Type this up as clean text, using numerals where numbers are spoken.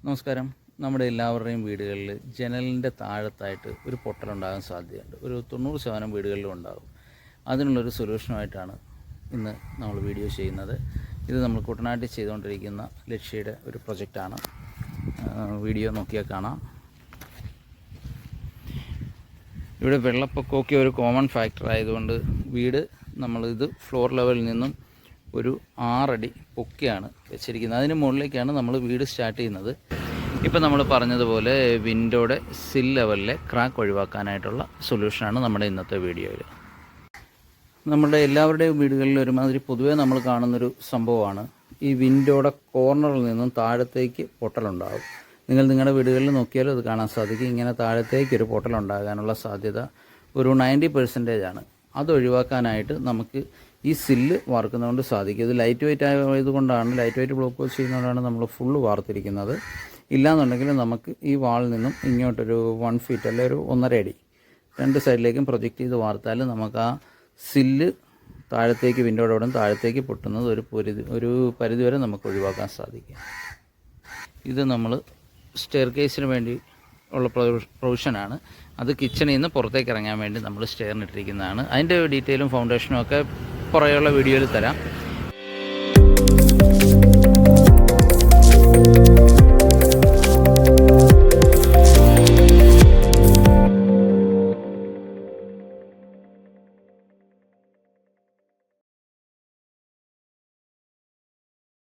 നമസ്കാരം. നമ്മുടെ എല്ലാവരുടെയും വീടുകളിൽ ജനലിൻ്റെ താഴത്തായിട്ട് ഒരു പൊട്ടലുണ്ടാകാൻ സാധ്യതയുണ്ട്. ഒരു 90% വീടുകളിലും ഉണ്ടാകും. അതിനുള്ളൊരു സൊല്യൂഷനുമായിട്ടാണ് ഇന്ന് നമ്മൾ വീഡിയോ ചെയ്യുന്നത്. ഇത് നമ്മൾ കുട്ടനാട്ടിൽ ചെയ്തുകൊണ്ടിരിക്കുന്ന ലക്ഷ്യയുടെ ഒരു പ്രൊജക്റ്റാണ്. വീഡിയോ നോക്കിയാൽ കാണാം. ഇവിടെ വെള്ളപ്പൊക്കമൊക്കെ ഒരു കോമൺ ഫാക്ടർ ആയതുകൊണ്ട് വീട് നമ്മളിത് ഫ്ലോർ ലെവലിൽ നിന്നും ഒരു 6 അടി പൊക്കിയാണ് വെച്ചിരിക്കുന്നത്. അതിന് മുകളിലേക്കാണ് നമ്മൾ വീട് സ്റ്റാർട്ട് ചെയ്യുന്നത്. ഇപ്പം നമ്മൾ പറഞ്ഞതുപോലെ വിൻഡോയുടെ സിൽ ലെവലിലെ ക്രാക്ക് ഒഴിവാക്കാനായിട്ടുള്ള സൊല്യൂഷനാണ് നമ്മുടെ ഇന്നത്തെ വീഡിയോയിൽ. നമ്മുടെ എല്ലാവരുടെയും വീടുകളിൽ ഒരുമാതിരി പൊതുവേ നമ്മൾ കാണുന്നൊരു സംഭവമാണ് ഈ വിൻഡോയുടെ കോർണറിൽ നിന്നും താഴത്തേക്ക് പൊട്ടലുണ്ടാകും. നിങ്ങൾ നിങ്ങളുടെ വീടുകളിൽ നോക്കിയാലും അത് കാണാൻ സാധിക്കും. ഇങ്ങനെ താഴത്തേക്കൊരു പൊട്ടലുണ്ടാകാനുള്ള സാധ്യത ഒരു 90% ആണ്. അത് ഒഴിവാക്കാനായിട്ട് നമുക്ക് ഈ സില്ല് വാർക്കുന്നതുകൊണ്ട് സാധിക്കും. ഇത് ലൈറ്റ് വെയിറ്റ് ആയതുകൊണ്ടാണ്, ലൈറ്റ് വെയിറ്റ് ബ്ലോക്ക് വെച്ച് ചെയ്യുന്നതുകൊണ്ടാണ് നമ്മൾ ഫുള്ള് വാർത്തിരിക്കുന്നത്. ഇല്ലാന്നുണ്ടെങ്കിൽ നമുക്ക് ഈ വാളിൽ നിന്നും ഇങ്ങോട്ടൊരു 1 ഫീറ്റ് അല്ലെങ്കിൽ ഒരു 1.5 അടി 2 സൈഡിലേക്കും പ്രൊജക്റ്റ് ചെയ്ത് വാർത്താൽ നമുക്ക് ആ സില്ല് താഴത്തേക്ക് വിൻഡോയോടും താഴത്തേക്ക് പൊട്ടുന്നത് ഒരു പരിധി വരെ നമുക്ക് ഒഴിവാക്കാൻ സാധിക്കും. ഇത് നമ്മൾ സ്റ്റെയർ കേസിന് വേണ്ടി ഉള്ള പ്രൊവിഷനാണ്. അത് കിച്ചണിൽ നിന്ന് പുറത്തേക്ക് ഇറങ്ങാൻ വേണ്ടി നമ്മൾ സ്റ്റെയറിനിട്ടിരിക്കുന്നതാണ്. അതിൻ്റെ ഡീറ്റെയിലും ഫൗണ്ടേഷനും ഒക്കെ പുറകെയുള്ള വീഡിയോയിൽ തരാം.